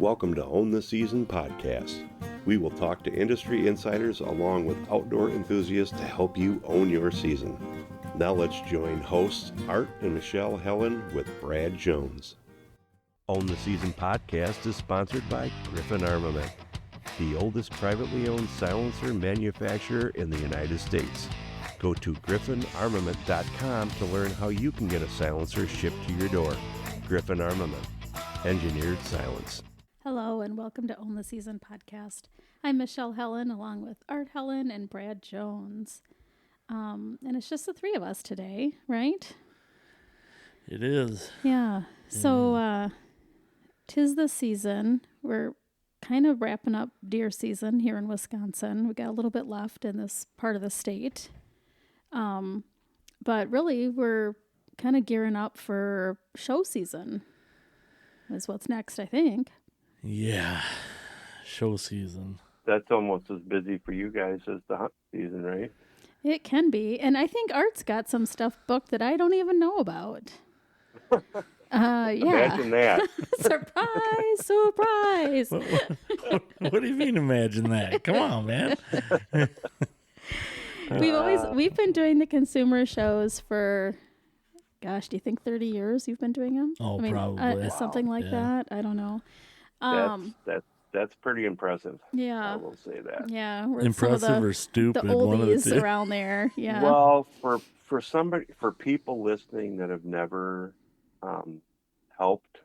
Welcome to Own the Season podcast. We will talk to industry insiders along with outdoor enthusiasts to help you own your season. Now let's join hosts Art and Michelle Helen with Brad Jones. Own the Season podcast is sponsored by Griffin Armament, the oldest privately owned silencer manufacturer in the United States. Go to griffinarmament.com to learn how you can get a silencer shipped to your door. Griffin Armament, engineered silence. Hello and welcome to Own the Season podcast. I'm Michelle Helen along with Art Helen and Brad Jones. And it's just the three of us today, right? It is. Yeah. So 'tis the season. We're kind of wrapping up deer season here in Wisconsin. We got a little bit left in this part of the state. But really we're kind of gearing up for show season is what's next, I think. Yeah, show season. That's almost as busy for you guys as the hunt season, right? It can be. And I think Art's got some stuff booked that I don't even know about. Yeah. Imagine that. Surprise. What do you mean imagine that? Come on, man. We've been doing the consumer shows for, gosh, do you think 30 years you've been doing them? Oh, probably. Something like that. I don't know. That's pretty impressive. Yeah. I will say that. Yeah. We're Impressive or stupid? The oldies one of the two. around there. Yeah. Well, for people listening that have never helped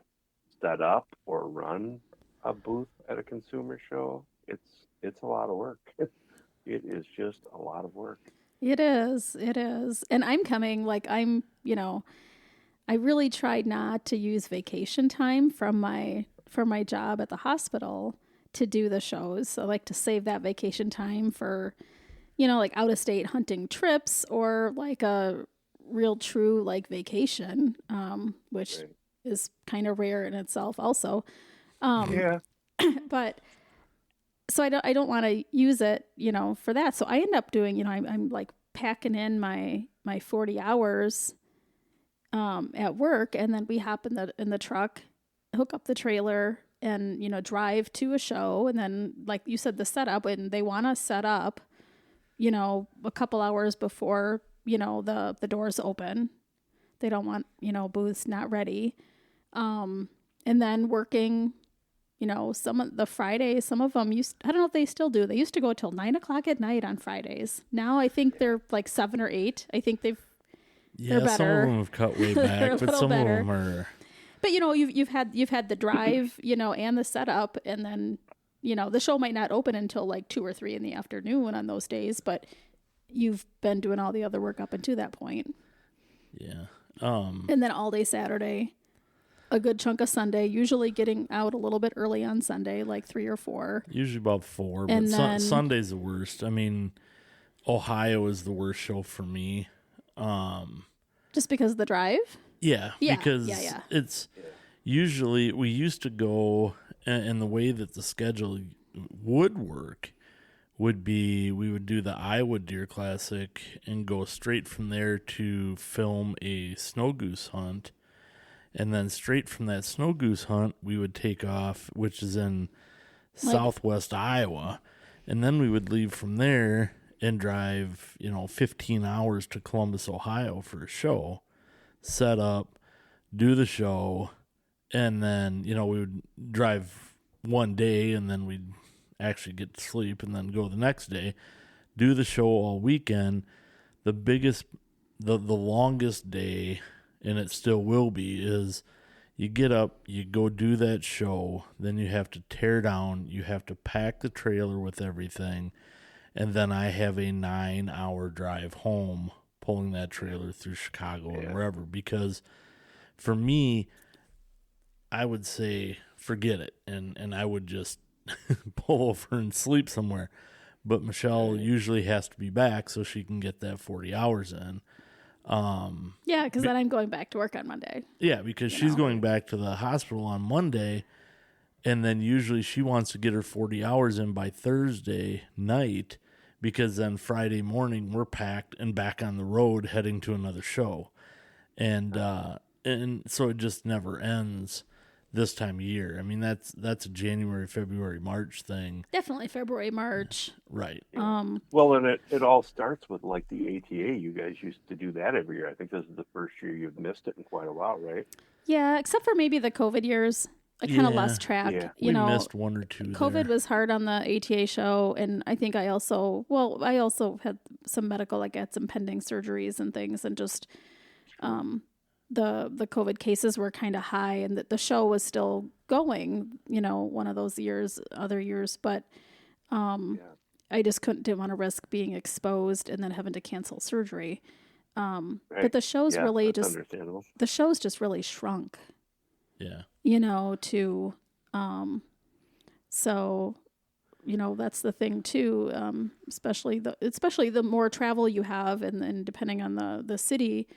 set up or run a booth at a consumer show, it's a lot of work. It is just a lot of work. It is. And I'm coming, I really tried not to use vacation time from my job at the hospital to do the shows. I like to save that vacation time for, out of state hunting trips or like a real true vacation, which is kind of rare in itself also. Yeah. But so I don't want to use it, for that. So I end up doing, I'm like packing in my 40 hours at work, and then we hop in the truck, hook up the trailer, and drive to a show. And then, like you said, the setup, and they want to set up, a couple hours before the doors open. They don't want booths not ready, and then working. Some of the Fridays, some of them I don't know if they still do. They used to go till 9:00 at night on Fridays. Now I think they're like 7 or 8. I think they're better. Some of them have cut way back, but some better. of them are. But you've had the drive, and the setup, and then the show might not open until like 2 or 3 in the afternoon on those days. But you've been doing all the other work up until that point. Yeah. And then all day Saturday. A good chunk of Sunday, usually getting out a little bit early on Sunday, like 3 or 4. Usually about 4, and but then, Sunday's the worst. I mean, Ohio is the worst show for me. Just because of the drive? Yeah. Because it's usually, we used to go, and the way that the schedule would work would be, we would do the Iowa Deer Classic and go straight from there to film a snow goose hunt. And then straight from that snow goose hunt, we would take off, which is in southwest Iowa. And then we would leave from there and drive, 15 hours to Columbus, Ohio for a show, set up, do the show, and then, we would drive one day and then we'd actually get to sleep and then go the next day, do the show all weekend. The longest day, and it still will be, is you get up, you go do that show, then you have to tear down, you have to pack the trailer with everything, and then I have a 9-hour drive home pulling that trailer through Chicago and wherever, because for me, I would say forget it, and I would just pull over and sleep somewhere. But Michelle usually has to be back so she can get that 40 hours in. Because then I'm going back to work on Monday. Yeah, because she's going back to the hospital on Monday, and then usually she wants to get her 40 hours in by Thursday night, because then Friday morning we're packed and back on the road heading to another show. And so it just never ends this time of year. I mean, that's a January, February, March thing. Definitely February, March. Right. Well, and it all starts with like the ATA. You guys used to do that every year. I think this is the first year you've missed it in quite a while, right? Yeah, except for maybe the COVID years. I kind of lost track. Yeah. We missed one or two. COVID was hard on the ATA show, and I think I also had some medical, like I had some pending surgeries and things, and just the COVID cases were kind of high, and the show was still going, one of those other years, but I just didn't want to risk being exposed and then having to cancel surgery. Right. But the show's really just understandable. The show's just really shrunk. Yeah. So, that's the thing too. Especially the more travel you have, and then depending on the city,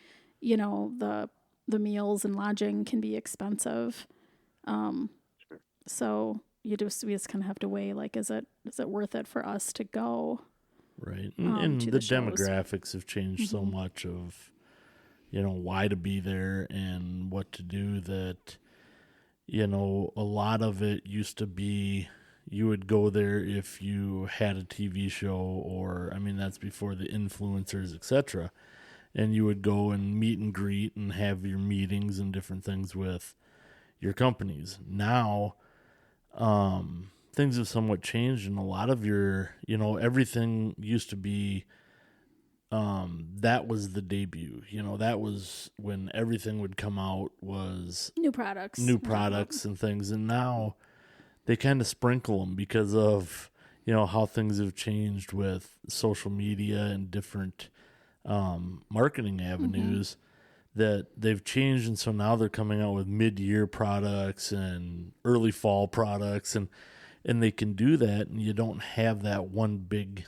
the meals and lodging can be expensive. Sure. So we just kind of have to weigh, like, is it worth it for us to go? Right. And to the shows. demographics have changed so much of, why to be there and what to do, that, a lot of it used to be you would go there if you had a TV show, or, that's before the influencers, etc. And you would go and meet and greet and have your meetings and different things with your companies. Now, things have somewhat changed, and a lot of your, everything used to be, that was the debut. That was when everything would come out, was new products and things. And now they kind of sprinkle them because of, how things have changed with social media and different marketing avenues that they've changed. And so now they're coming out with mid-year products and early fall products, and they can do that, and you don't have that one big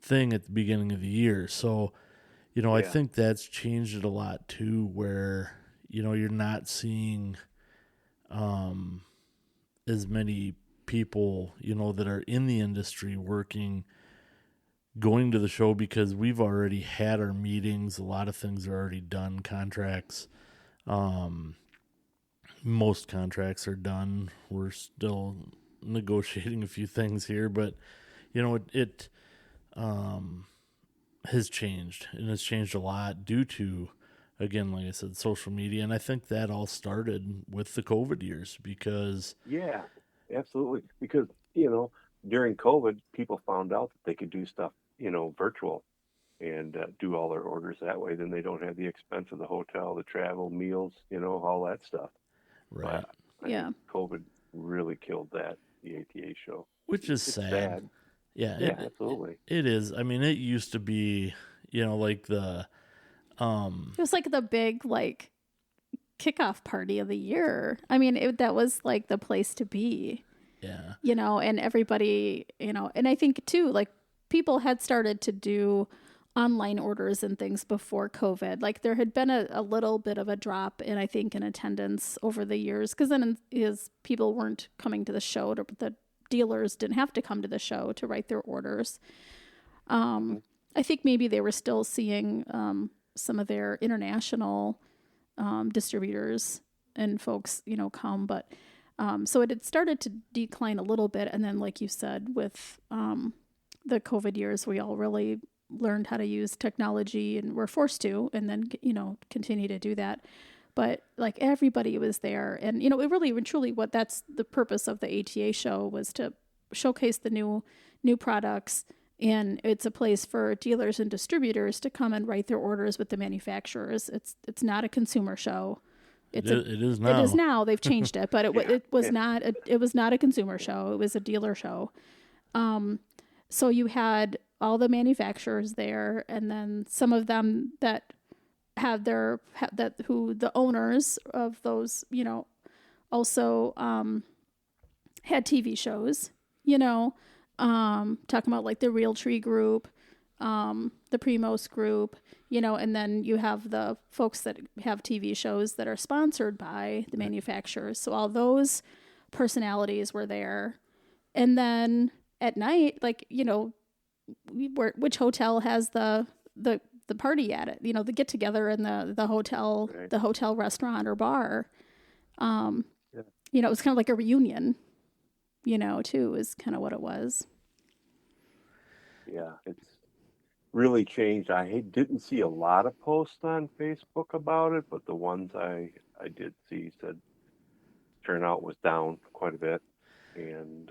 thing at the beginning of the year. So, I think that's changed it a lot too, where, you're not seeing as many people, that are in the industry working, going to the show, because we've already had our meetings. A lot of things are already done. Contracts, most contracts are done. We're still negotiating a few things here, but it has changed, and it's changed a lot due to, again, like I said, social media. And I think that all started with the COVID years, because yeah, absolutely, because during COVID, people found out that they could do stuff virtual and do all their orders that way. Then they don't have the expense of the hotel, the travel, meals, all that stuff. Right. But I think COVID really killed that, the ATA show, which is sad. Yeah, absolutely. It is. It used to be, like the it was like the big, like, kickoff party of the year. That was like the place to be. Yeah. And everybody, and I think too, like, people had started to do online orders and things before COVID. Like, there had been a little bit of a drop in attendance over the years, because then people weren't coming to the show, the dealers didn't have to come to the show to write their orders. I think maybe they were still seeing some of their international distributors and folks, come, but so it had started to decline a little bit. And then, like you said, with the COVID years, we all really learned how to use technology, and were forced to, and then, continue to do that. But, like, everybody was there, and, it really and truly, that's the purpose of the ATA show, was to showcase the new products. And it's a place for dealers and distributors to come and write their orders with the manufacturers. It's not a consumer show. It is now. It is now. They've changed it, but it was not a consumer show. It was a dealer show. So you had all the manufacturers there, and then some of them that had who the owners of those, also had TV shows, talking about, like, the Realtree Group, the Primos Group, and then you have the folks that have TV shows that are sponsored by the manufacturers. So all those personalities were there. And then at night, like, which hotel has the party at it, the get together in the hotel, right. The hotel restaurant or bar. it was kind of like a reunion, too, is kind of what it was. Yeah, it's really changed. I didn't see a lot of posts on Facebook about it, but the ones I did see said turnout was down quite a bit. And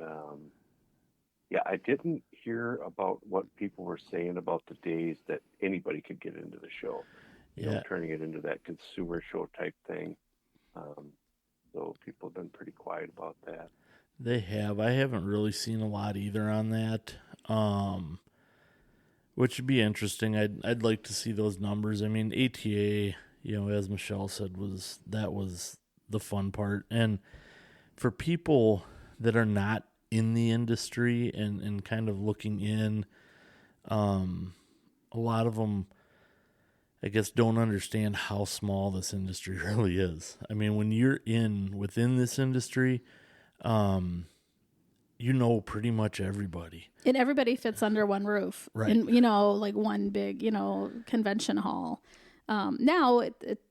yeah, I didn't hear about what people were saying about the days that anybody could get into the show. Turning it into that consumer show type thing. So people have been pretty quiet about that. They have. I haven't really seen a lot either on that, which would be interesting. I'd like to see those numbers. I mean, ATA, as Michelle said, was the fun part. And for people that are not in the industry and kind of looking in, a lot of them, I guess, don't understand how small this industry really is. I mean, when you're within this industry, pretty much everybody. And everybody fits under one roof. Right. And, like one big, convention hall. Now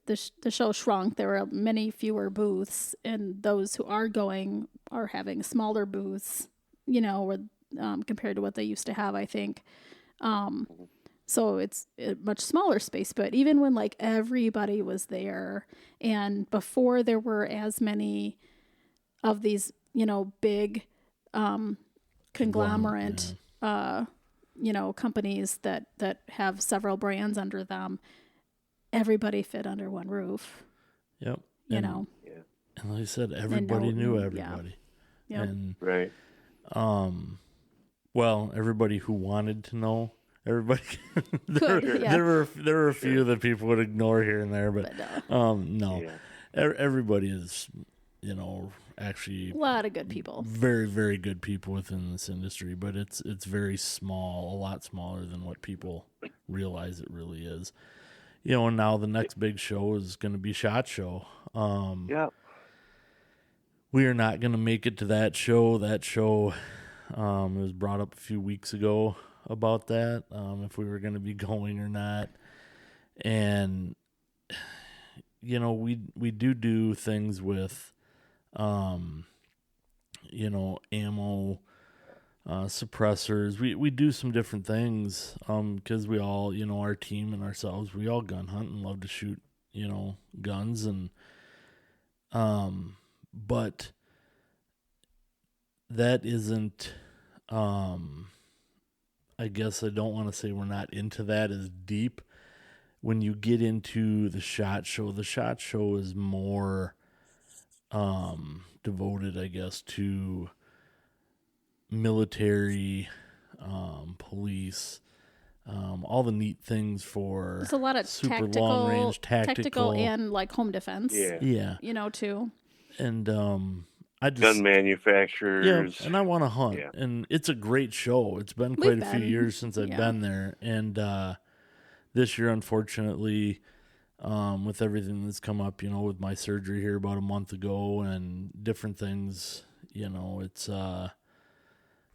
the show shrunk. There were many fewer booths, and those who are going are having smaller booths, compared to what they used to have, I think. So it's a much smaller space, but even when like everybody was there, and before there were as many of these, big conglomerate, companies that have several brands under them, everybody fit under one roof. Yep. Yeah. And like I said, everybody knew everybody. Yeah. Yep. And right. Well, everybody who wanted to know. Everybody, There were a few that people would ignore here and there, but no, everybody is, actually a lot of good people, very, very good people within this industry, but it's very small, a lot smaller than what people realize it really is. And now the next big show is going to be SHOT Show. We are not going to make it to that show. That show was brought up a few weeks ago about that, if we were going to be going or not. And we do things with ammo, suppressors. We do some different things because we all, our team and ourselves, we all gun hunt and love to shoot guns, and but that isn't I guess I don't want to say we're not into that as deep. When you get into the SHOT Show is more devoted, I guess, to military, police, all the neat things for there's a lot of super long range tactical and like home defense. Yeah. Too. And gun manufacturers. And I want to hunt, and it's a great show. It's been quite a few years since I've been there, and this year, unfortunately, with everything that's come up, with my surgery here about a month ago and different things, it's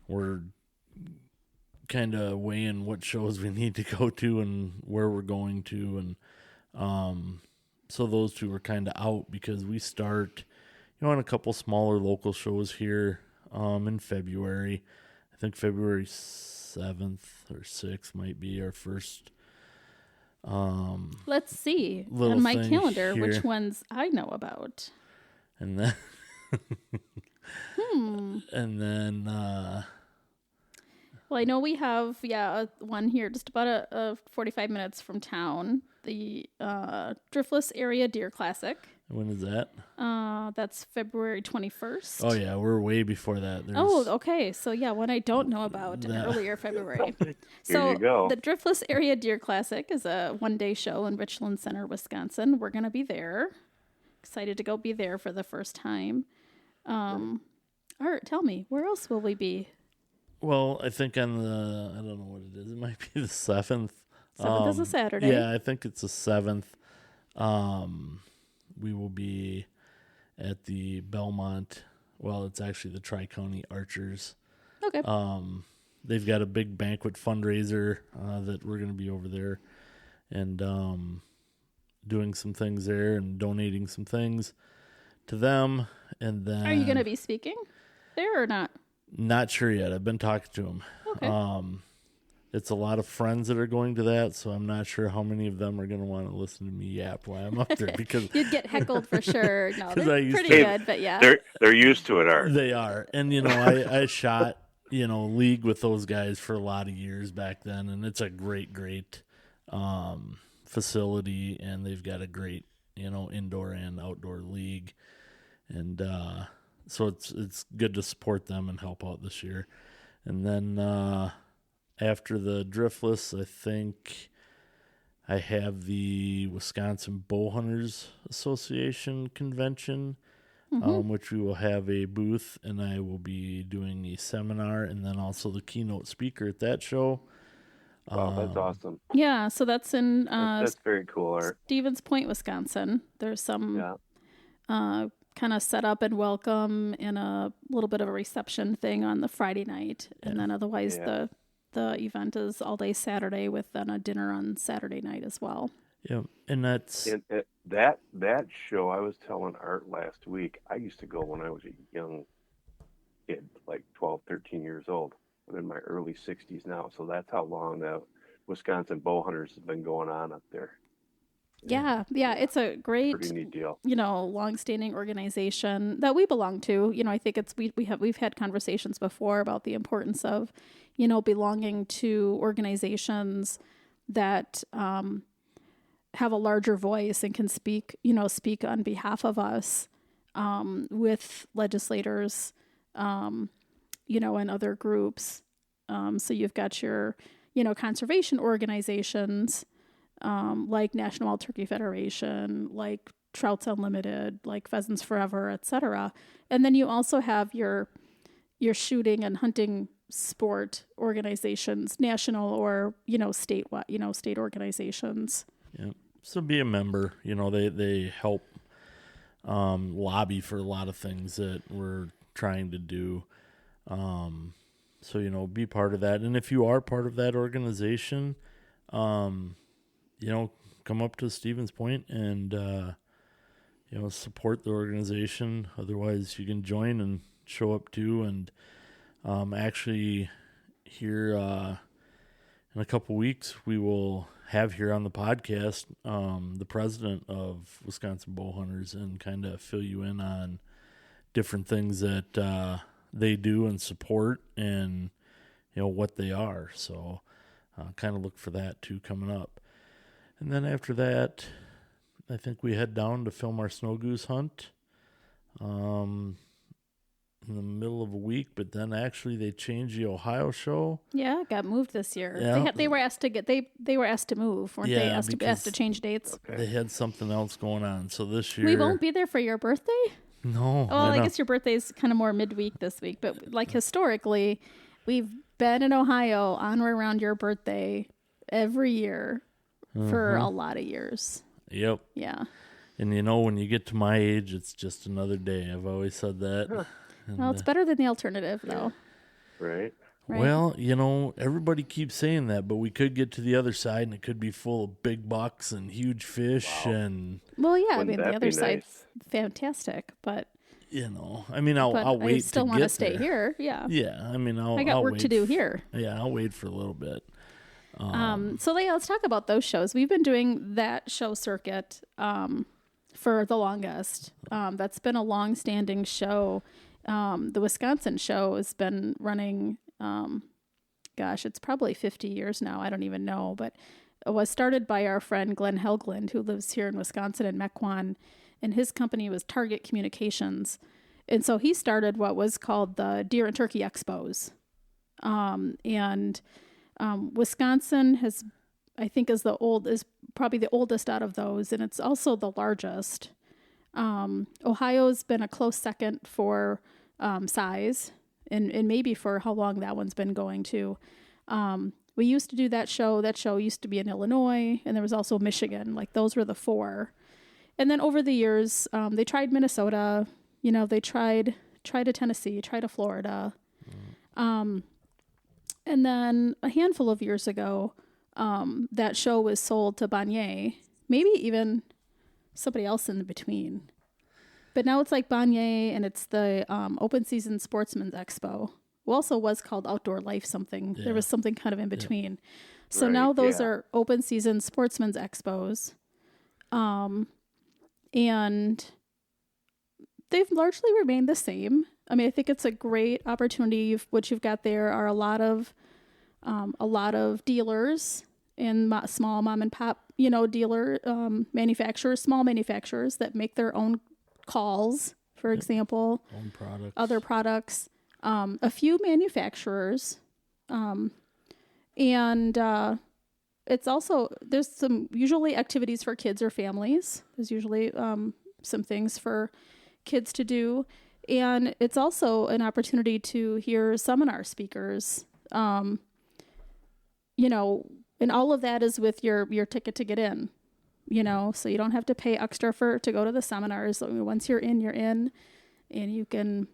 we're kind of weighing what shows we need to go to and where we're going to, and so those two are kind of out because we start on a couple smaller local shows here in February. I think February 7th or 6th might be our first. Let's see on my calendar here. Which ones I know about. And then, and then. Well, I know we have one here just about 45 minutes from town. The Driftless Area Deer Classic. When is that? That's February 21st. Oh, yeah. We're way before that. Okay. So, one I don't know about in earlier February. So, you go. The Driftless Area Deer Classic is a one-day show in Richland Center, Wisconsin. We're going to be there. Excited to go be there for the first time. Art, tell me, where else will we be? Well, I think on I don't know what it is. It might be the 7th. 7th is a Saturday. Yeah, I think it's the 7th. We will be at the Belmont. Well, it's actually the Tri-County Archers. Okay. They've got a big banquet fundraiser that we're going to be over there and doing some things there and donating some things to them. And then, are you going to be speaking there or not? Not sure yet. I've been talking to them. Okay. It's a lot of friends that are going to that, so I'm not sure how many of them are going to want to listen to me yap while I'm up there, because you'd get heckled for sure. No, they're pretty to, good, but yeah, they're used to it. Art. They are, and I shot league with those guys for a lot of years back then, and it's a great facility, and they've got a great indoor and outdoor league, and so it's good to support them and help out this year, and then. After the Driftless, I think I have the Wisconsin Bowhunters Association convention, which we will have a booth, and I will be doing a seminar and then also the keynote speaker at that show. Wow, that's awesome. Yeah, so that's in that's very cool, Art. Stevens Point, Wisconsin. There's some kind of set up and welcome and a little bit of a reception thing on the Friday night, and then otherwise the event is all day Saturday with then a dinner on Saturday night as well. Yeah, and that's that show. I was telling Art last week, I used to go when I was a young kid, like 12, 13 years old. I'm in my early 60s now, so that's how long the Wisconsin Bowhunters has been going on up there. Yeah, it's a great, pretty neat deal. Long-standing organization that we belong to. I think we've had conversations before about the importance of, belonging to organizations that have a larger voice and can speak on behalf of us with legislators, and other groups. So you've got your, conservation organizations. Like National Wild Turkey Federation, like Trouts Unlimited, like Pheasants Forever, etc. And then you also have your shooting and hunting sport organizations, national or state organizations. Yeah. So be a member. They help lobby for a lot of things that we're trying to do. So be part of that. And if you are part of that organization, come up to Stevens Point and, support the organization. Otherwise, you can join and show up too. And actually, here in a couple weeks, we will have here on the podcast the president of Wisconsin Bowhunters and kind of fill you in on different things that they do and support and, what they are. So kind of look for that too coming up. And then after that, I think we head down to film our snow goose hunt in the middle of a week. But then actually they changed the Ohio show. Yeah, it got moved this year. Yeah. They were asked to move, weren't they? Asked to change dates. Okay. They had something else going on. So this year We won't be there for your birthday? No. Well, I guess your birthday's kind of more midweek this week. But like historically, we've been in Ohio on or around your birthday every year. For a lot of years. Yep. Yeah. And when you get to my age, it's just another day. I've always said that. And, well, it's better than the alternative, though. Right. Well, everybody keeps saying that, but we could get to the other side and it could be full of big bucks and huge fish. Wow. And well, yeah, Wouldn't the that other be side's fantastic, but I'll wait. I still want to stay here. Yeah. Yeah, I got work to do here. Yeah, I'll wait for a little bit. So let's talk about those shows. We've been doing that show circuit for the longest. That's been a long-standing show. The Wisconsin show has been running, it's probably 50 years now. I don't even know, but it was started by our friend Glenn Helgeland, who lives here in Wisconsin in Mequon, and his company was Target Communications. And so he started what was called the Deer and Turkey Expos. Wisconsin is probably the oldest out of those, and it's also the largest. Ohio's been a close second for size, and maybe for how long that one's been going too. We used to do that show. That show used to be in Illinois, and there was also Michigan. Like those were the four. And then over the years, they tried Minnesota. They tried a Tennessee, tried a Florida. And then a handful of years ago, that show was sold to Bonnier, maybe even somebody else in between. But now it's like Banye, and it's the Open Season Sportsman's Expo. It also was called Outdoor Life something. Yeah. There was something kind of in between. Yeah. So now those are Open Season Sportsman's Expos. And they've largely remained the same. I mean, I think it's a great opportunity. What you've got there are a lot of dealers and small mom and pop, dealer manufacturers, small manufacturers that make their own calls, for example, own products, other products, a few manufacturers, and it's also, there's some usually activities for kids or families. There's usually some things for kids to do. And it's also an opportunity to hear seminar speakers, and all of that is with your ticket to get in, so you don't have to pay extra to go to the seminars. So once you're in, and you can,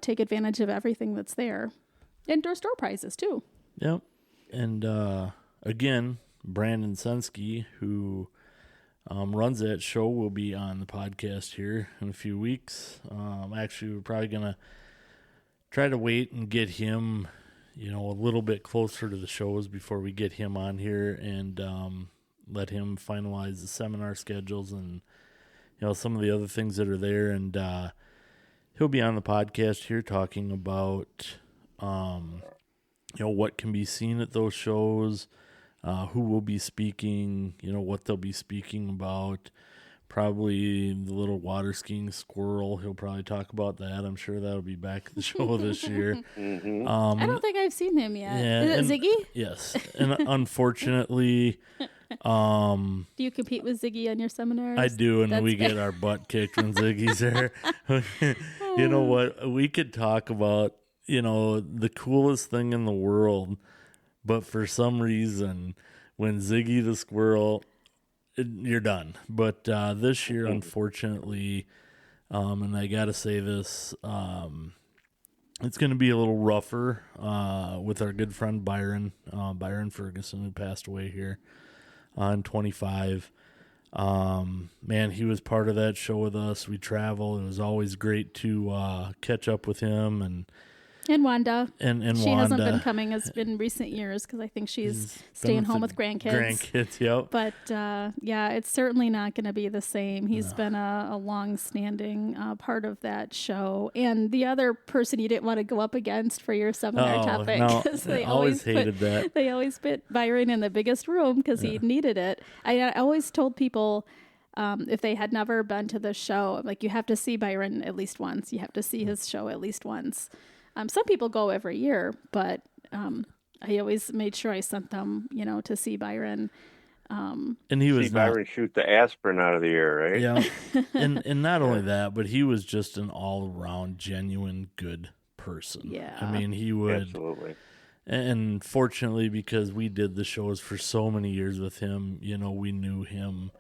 take advantage of everything that's there. And door prizes too. Yep. And again, Brandon Sensky, who runs that show, will be on the podcast here in a few weeks. Actually, we're probably going to try to wait and get him, a little bit closer to the shows before we get him on here, and let him finalize the seminar schedules and, some of the other things that are there. And he'll be on the podcast here talking about, what can be seen at those shows, who will be speaking, what they'll be speaking about. Probably the little water skiing squirrel. He'll probably talk about that. I'm sure that'll be back at the show this year. Mm-hmm. I don't think I've seen him yet. Yeah, is it Ziggy? Yes. And unfortunately, do you compete with Ziggy on your seminars? I do, and we get our butt kicked when Ziggy's there. You know what? We could talk about, the coolest thing in the world, but for some reason, when Ziggy the squirrel, you're done. But this year, unfortunately, and I got to say this, it's going to be a little rougher with our good friend Byron Ferguson, who passed away here on 25. Man, he was part of that show with us. We traveled. It was always great to catch up with him and Wanda. And she Wanda hasn't been coming as in recent years because I think she's staying home with grandkids. Yep. But it's certainly not going to be the same. He's been a long-standing part of that show. And the other person you didn't want to go up against for your seminar topic. No, I always hated that. They always put Byron in the biggest room because he needed it. I always told people, if they had never been to the show, like, you have to see Byron at least once. You have to see his show at least once. Some people go every year, but I always made sure I sent them, to see Byron. And he was Byron shoot the aspirin out of the air, right? Yeah. and not only that, but he was just an all-around genuine good person. Yeah. I mean, he would. Absolutely. And fortunately, because we did the shows for so many years with him, we knew him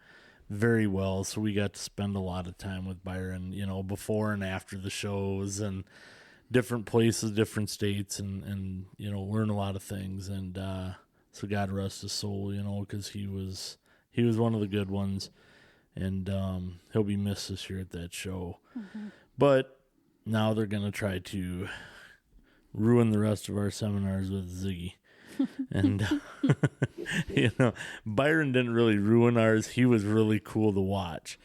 very well. So we got to spend a lot of time with Byron, before and after the shows, and different places, different states, and learn a lot of things. And so God rest his soul, because he was one of the good ones, and he'll be missed this year at that show. Mm-hmm. But now they're going to try to ruin the rest of our seminars with Ziggy. And Byron didn't really ruin ours. He was really cool to watch.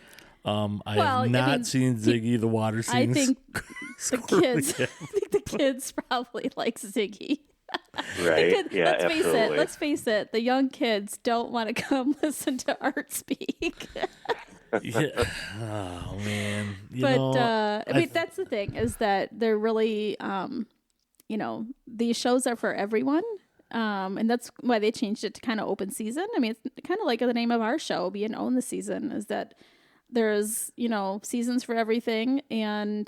I have not seen Ziggy the water scene. I think the kids probably like Ziggy. Right. Let's face it. The young kids don't want to come listen to Art speak. Yeah. Oh man. That's the thing, is that they're really, these shows are for everyone. And that's why they changed it to kind of open season. I mean, it's kind of like the name of our show, being Own the Season, is that there's, seasons for everything, and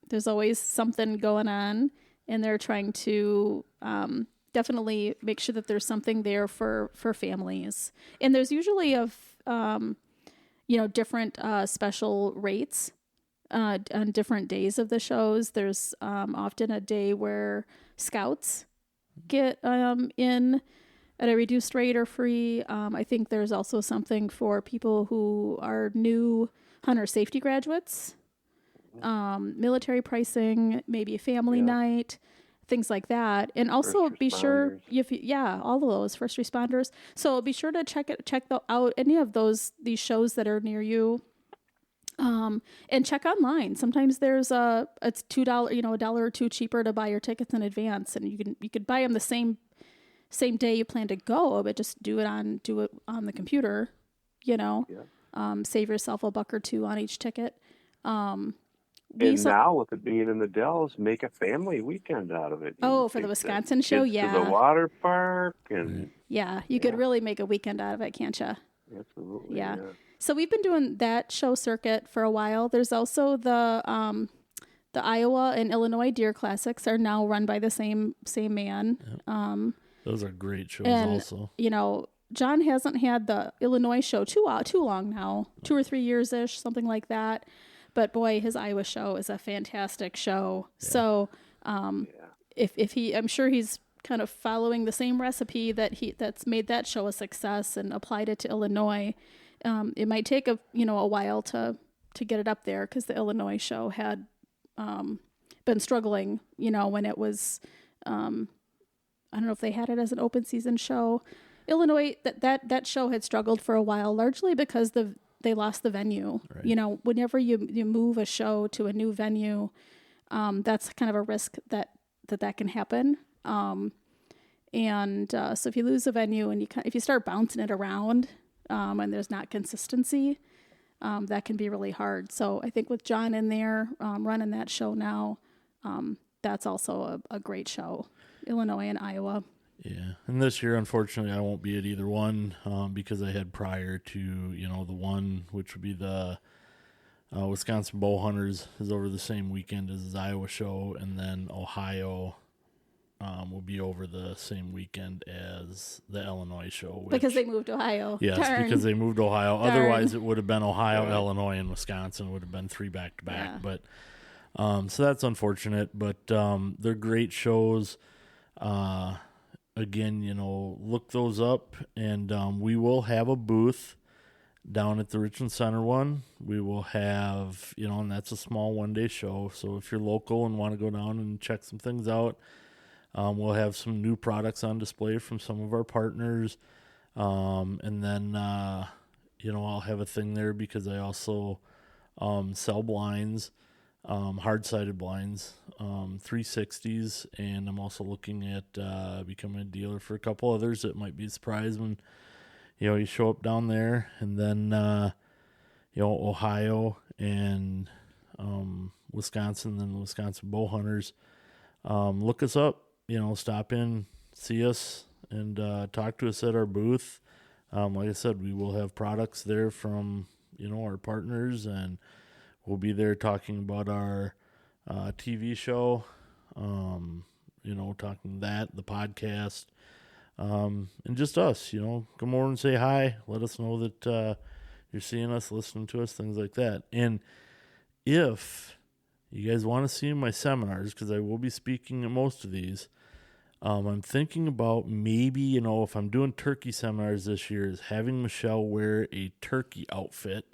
there's always something going on, and they're trying to definitely make sure that there's something there for families. And there's usually different special rates on different days of the shows. There's often a day where scouts get in at a reduced rate or free. I think there's also something for people who are new hunter safety graduates. military pricing, maybe a family night, things like that. And also be sure all of those first responders. So be sure to check out any of these shows that are near you. And check online. Sometimes it's $2, $1 or $2 cheaper to buy your tickets in advance, and you could buy them the same day you plan to go, but just do it on the computer, save yourself $1 or $2 on each ticket. Now with it being in the Dells, make a family weekend out of it. For the Wisconsin show, to the water park, and you could really make a weekend out of it, can't you? Absolutely. Yeah. So we've been doing that show circuit for a while. There's also the Iowa and Illinois Deer Classics are now run by the same man. Yep. Those are great shows also. John hasn't had the Illinois show too long now, 2 or 3 years-ish, something like that. But boy, his Iowa show is a fantastic show. Yeah. So if I'm sure he's kind of following the same recipe that's made that show a success and applied it to Illinois. It might take a while to get it up there because the Illinois show had been struggling, when it was, I don't know if they had it as an open season show. Illinois, that show had struggled for a while, largely because they lost the venue. Right. Whenever you move a show to a new venue, that's kind of a risk that can happen. So if you lose a venue and if you start bouncing it around, and there's not consistency, that can be really hard. So I think with John in there running that show now, that's also a great show, Illinois and Iowa. Yeah, and this year, unfortunately, I won't be at either one because I had prior to, the one, which would be the Wisconsin Bow Hunters is over the same weekend as his Iowa show, and then Ohio will be over the same weekend as the Illinois show. Because they moved Ohio. Yes, because they moved Ohio. Darn. Otherwise, it would have been Ohio, Illinois, and Wisconsin. It would have been 3 back-to-back. Yeah. But so that's unfortunate. But they're great shows. Again, look those up. And we will have a booth down at the Richland Center one. We will have, and that's a small one-day show. So if you're local and want to go down and check some things out, we'll have some new products on display from some of our partners. And then, I'll have a thing there because I also sell blinds, hard-sided blinds, 360s, and I'm also looking at becoming a dealer for a couple others. It might be a surprise when, you show up down there. And then, Ohio and Wisconsin, then the Wisconsin Bow Hunters. Look us up. Stop in, see us, and talk to us at our booth. Like I said, we will have products there from, our partners, and we'll be there talking about our TV show, talking the podcast, and just us, come over and say hi. Let us know that you're seeing us, listening to us, things like that. And if you guys want to see my seminars, because I will be speaking at most of these, I'm thinking about maybe, if I'm doing turkey seminars this year, is having Michelle wear a turkey outfit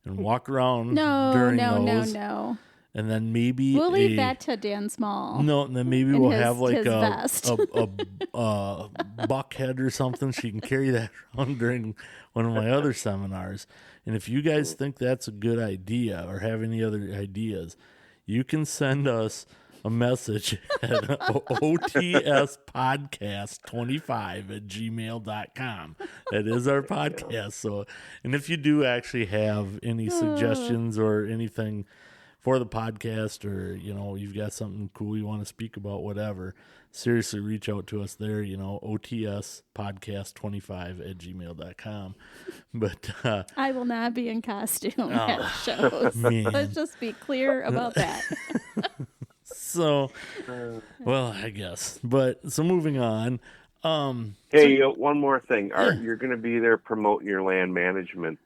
and walk around during those. No. And then maybe we'll leave that to Dan Small. No, and then maybe we'll have like a buck head or something. She can carry that around during one of my other seminars. And if you guys think that's a good idea or have any other ideas, you can send us a message at otspodcast25@gmail.com. That is our podcast. So, and if you do actually have any suggestions or anything for the podcast, or you've got something cool you want to speak about, whatever, seriously reach out to us there, otspodcast25@gmail.com. But I will not be in costume at shows. Man. Let's just be clear about that. So, well, I guess. But so moving on. Hey, one more thing. Art, you're going to be there promoting your land management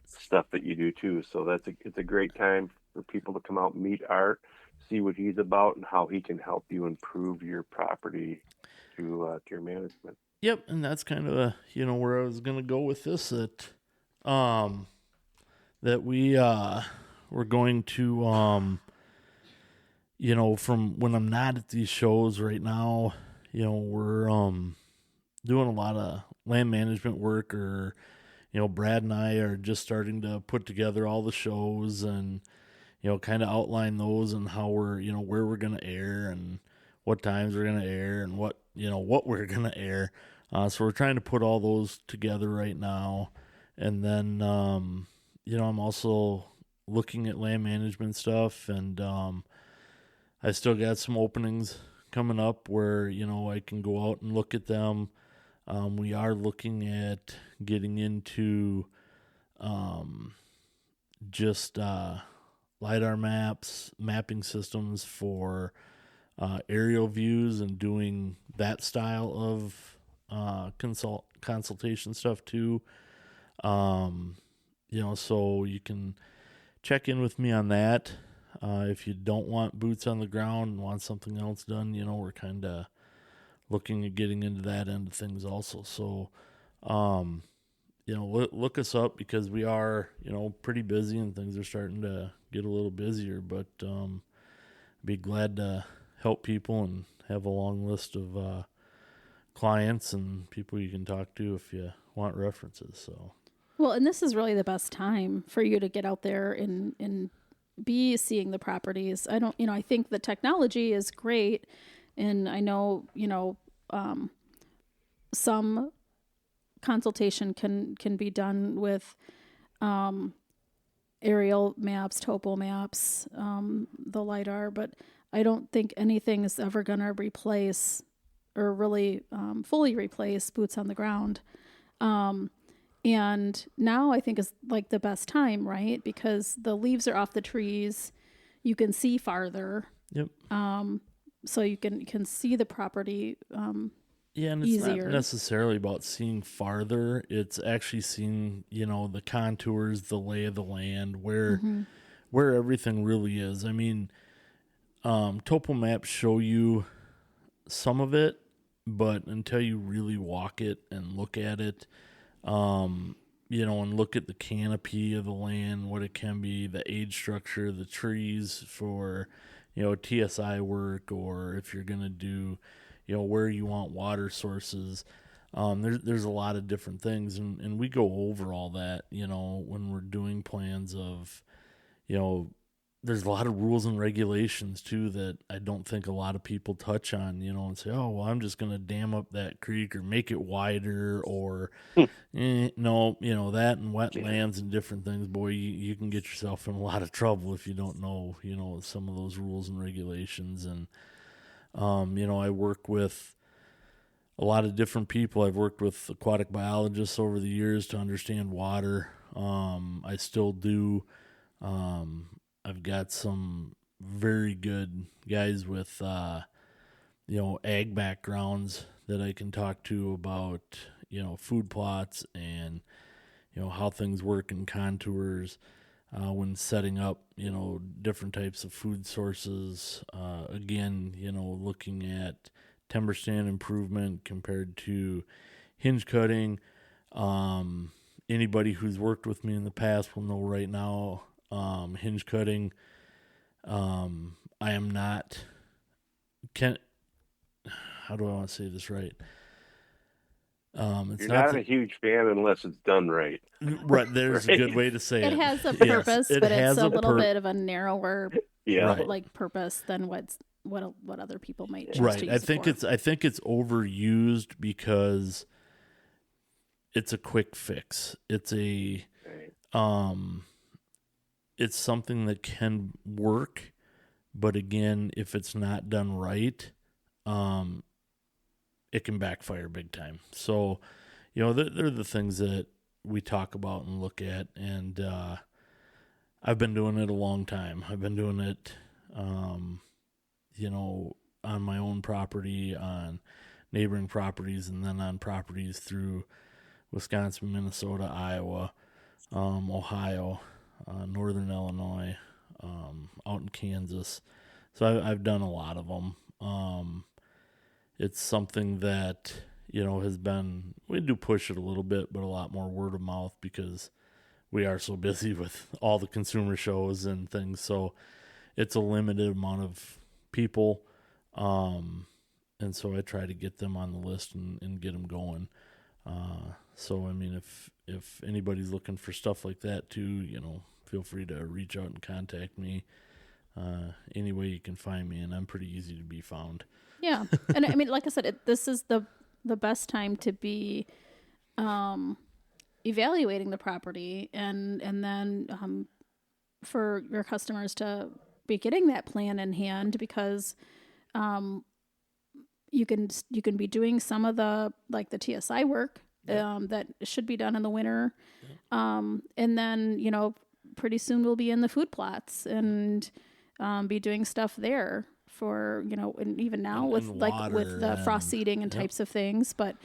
stuff that you do too. So it's a great time for people to come out and meet Art, see what he's about, and how he can help you improve your property to your management. Yep, and that's kind of where I was going to go with this. That we going to, you know, from when I'm not at these shows right now, you know, we're doing a lot of land management work, or, you know, Brad and I are just starting to put together all the shows and, you know, kind of outline those and how we're, you know, where we're going to air and what times we're going to air and what, you know, what we're going to air. So we're trying to put all those together right now. And then, you know, I'm also looking at land management stuff, and I still got some openings coming up where, you know, I can go out and look at them. We are looking at getting into just LiDAR maps, mapping systems for aerial views, and doing that style of consultation stuff too. You know, so you can check in with me on that. If you don't want boots on the ground and want something else done, you know, we're kind of looking at getting into that end of things also. So, you know, look us up, because we are, you know, pretty busy and things are starting to get a little busier, but be glad to help people and have a long list of clients and people you can talk to if you want references. So, well, and this is really the best time for you to get out there and be seeing the properties. I think the technology is great, and I know, you know, some consultation can be done with aerial maps, topo maps, the LiDAR, but I don't think anything is ever going to replace, or really fully replace, boots on the ground. And now I think is like the best time, right? Because the leaves are off the trees, you can see farther. Yep. So you can see the property. Yeah, and it's easier. Not necessarily about seeing farther. It's actually seeing, you know, the contours, the lay of the land, where everything really is. I mean, topo maps show you some of it, but until you really walk it and look at it, you know, and look at the canopy of the land, what it can be, the age structure, the trees for, you know, TSI work, or if you're going to do, you know, where you want water sources. There's a lot of different things, and we go over all that, you know, when we're doing plans of, you know, there's a lot of rules and regulations too that I don't think a lot of people touch on, you know, and say, oh, well, I'm just going to dam up that creek or make it wider, or no, you know, that and wetlands and different things. Boy, you can get yourself in a lot of trouble if you don't know, you know, some of those rules and regulations. And, you know, I work with a lot of different people. I've worked with aquatic biologists over the years to understand water. I still do. I've got some very good guys with, you know, ag backgrounds that I can talk to about, you know, food plots and, you know, how things work in contours when setting up, you know, different types of food sources. Again, you know, looking at timber stand improvement compared to hinge cutting. Anybody who's worked with me in the past will know right now, hinge cutting, I am not, how do I want to say this right? You're not a huge fan unless it's done right. Right, there's a good way to say it. It has a purpose, yes, but it's a little bit of a narrower right. like purpose than what other people might choose right. to use I think it's overused because it's a quick fix. It's a it's something that can work, but again, if it's not done right, it can backfire big time. So, you know, they're the things that we talk about and look at, and I've been doing it a long time. I've been doing it, you know, on my own property, on neighboring properties, and then on properties through Wisconsin, Minnesota, Iowa, Ohio, Northern Illinois, out in Kansas. So I've done a lot of them. It's something that, you know, has been, we do push it a little bit, but a lot more word of mouth, because we are so busy with all the consumer shows and things. So it's a limited amount of people. And so I try to get them on the list and get them going. So, I mean, if anybody's looking for stuff like that too, feel free to reach out and contact me. Any way you can find me, and I'm pretty easy to be found. Yeah. And I mean, like I said, this is the best time to be evaluating the property and then for your customers to be getting that plan in hand, because you can be doing some of the TSI work that should be done in the winter. And then, pretty soon we'll be in the food plots and be doing stuff there for, and even now with the frost seeding and types of things. But,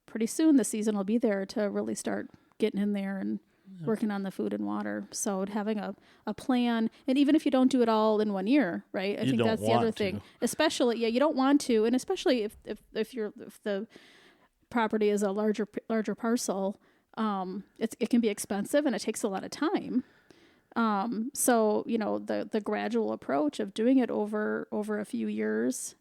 pretty soon the season will be there to really start getting in there and working on the food and water. So having a plan, and even if you don't do it all in 1 year, right? I think that's the other thing. Especially, you don't want to, and especially if the property is a larger parcel, it can be expensive and it takes a lot of time. So the gradual approach of doing it over a few years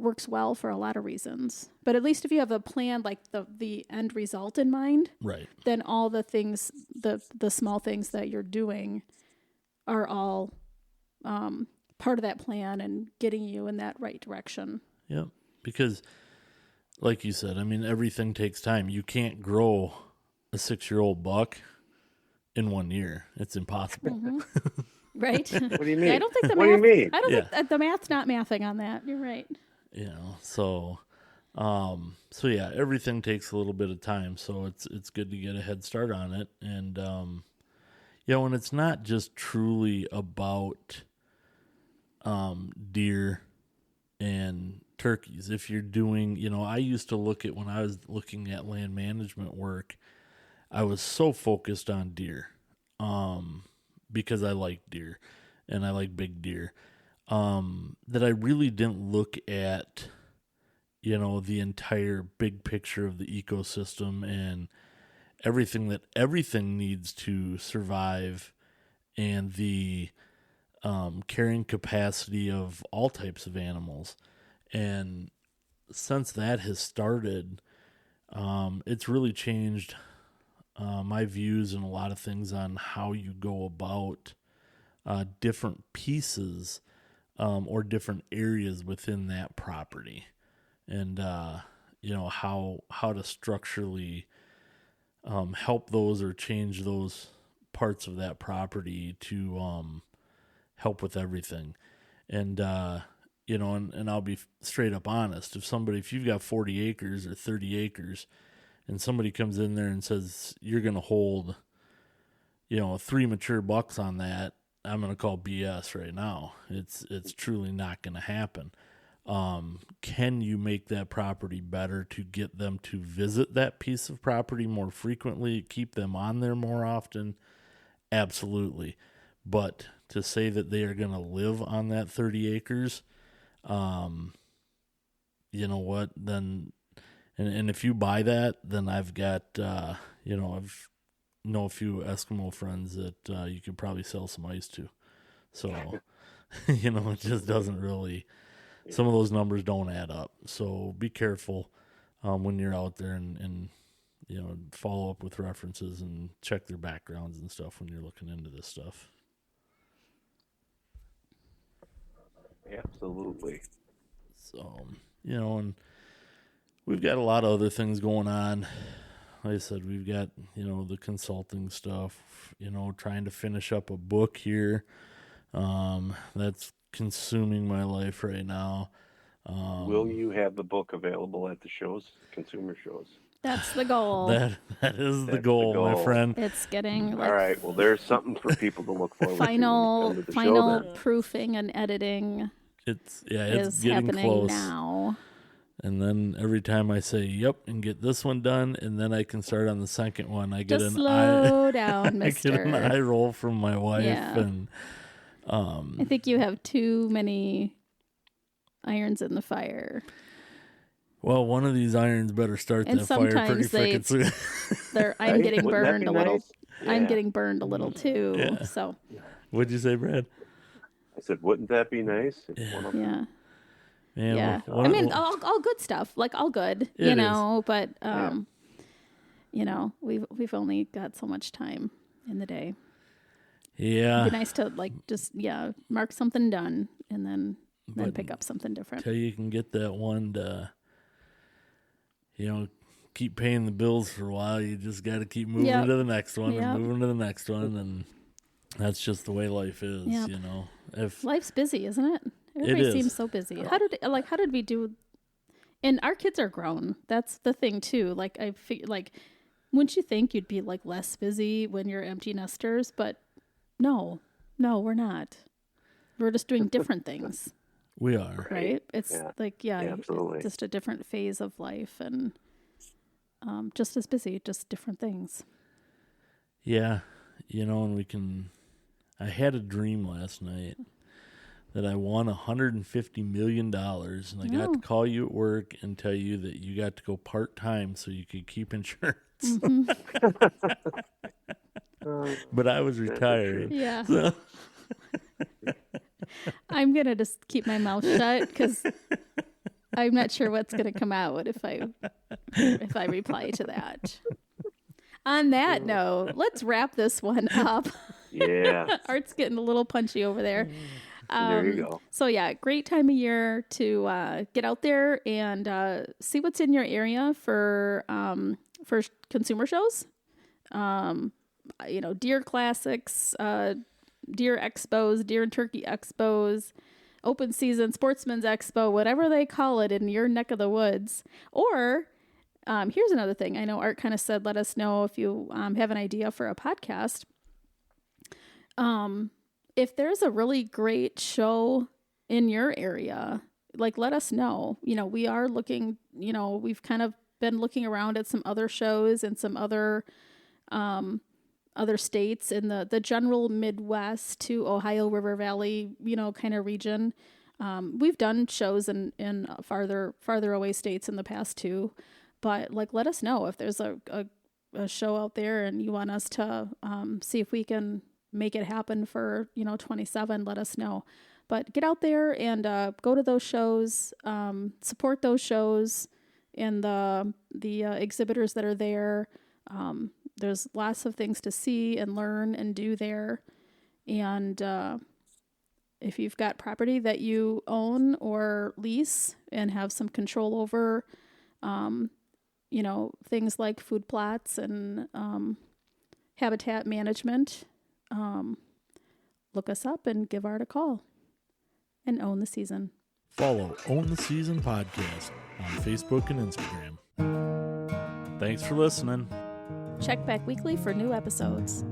works well for a lot of reasons. But at least if you have a plan, like the end result in mind, right, then all the things, the small things that you're doing are all part of that plan and getting you in that right direction. Yeah, because like you said, I mean, everything takes time. You can't grow a 6-year-old buck in 1 year. It's impossible. Mm-hmm. Right? What do you mean? Yeah, I don't think the What do you mean? I don't think the math's not mathing on that. You're right. So yeah, everything takes a little bit of time. So it's good to get a head start on it. And, and it's not just truly about, deer and turkeys. If you're doing, I used to look at, when I was looking at land management work, I was so focused on deer, because I like deer and I like big deer, that I really didn't look at, the entire big picture of the ecosystem and everything needs to survive, and the carrying capacity of all types of animals. And since that has started, it's really changed my views and a lot of things on how you go about different pieces or different areas within that property, and how to structurally help those or change those parts of that property to help with everything. And and I'll be straight up honest. If you've got 40 acres or 30 acres and somebody comes in there and says, you're going to hold, 3 mature bucks on that, I'm going to call BS right now. It's truly not going to happen. Can you make that property better to get them to visit that piece of property more frequently, keep them on there more often? Absolutely. But to say that they are going to live on that 30 acres, you know what, then, and if you buy that, then I've got, I've know a few Eskimo friends that you could probably sell some ice to. So, it just doesn't really, some of those numbers don't add up. So be careful when you're out there and follow up with references and check their backgrounds and stuff when you're looking into this stuff. Absolutely. So, and we've got a lot of other things going on. Like I said, we've got, the consulting stuff, trying to finish up a book here. That's consuming my life right now. Will you have the book available at the shows, consumer shows? That's the goal. That is the goal, my friend. It's getting all right. Well, there's something for people to look forward to. The final proofing and editing. It's getting happening close now. And then every time I say yep and get this one done, and then I can start on the second one, I get slow down, mister. I get an eye roll from my wife, and I think you have too many irons in the fire. Well, one of these irons better start And that fire pretty freaking soon. I'm Right? getting Wouldn't that burned be a little. nice? I'm Yeah. getting burned a little too. Yeah. So What'd you say, Brad? I said, wouldn't that be nice? If Yeah. one of yeah. Man, Yeah. one- I mean, all good stuff. Like all good, It you know. But Yeah. you know, we've only got so much time in the day. yeah. It'd be nice to like just mark something done and then But pick up something different. Till you can get that one to, keep paying the bills for a while, you just got to keep moving Yep. to the next one Yep. and moving to the next one, and that's just the way life is, Yep. If Life's busy, isn't it? Everybody is. seems so busy. How did we do? And our kids are grown. That's the thing too. Like I feel like, wouldn't you think you'd be like less busy when you're empty nesters? But no, we're not. We're just doing different things, we are, right? It's Yeah. like Absolutely. it's just a different phase of life, and just as busy, just different things. yeah, and I had a dream last night that I won $150 million, and I got to Oh. call you at work and tell you that you got to go part-time so you could keep insurance. Mm-hmm. But I was retired. Yeah. So, I'm gonna just keep my mouth shut because I'm not sure what's gonna come out if I reply to that. On that note, let's wrap this one up. Yeah. Art's getting a little punchy over there. There you go. So yeah, great time of year to get out there and see what's in your area for consumer shows. Deer classics, deer expos, deer and turkey expos, open season, sportsman's expo, whatever they call it in your neck of the woods. Or here's another thing. I know Art kind of said, let us know if you have an idea for a podcast. If there's a really great show in your area, like let us know. We are looking, we've kind of been looking around at some other shows and some other states in the general Midwest to Ohio River Valley, kind of region. We've done shows in farther away states in the past too, but like, let us know if there's a show out there and you want us to see if we can make it happen for 27. Let us know. But get out there and go to those shows, support those shows and the exhibitors that are there. There's lots of things to see and learn and do there. And if you've got property that you own or lease and have some control over, things like food plots and habitat management, look us up and give Art a call and own the season. follow Own the Season Podcast on Facebook and Instagram. Thanks for listening. Check back weekly for new episodes.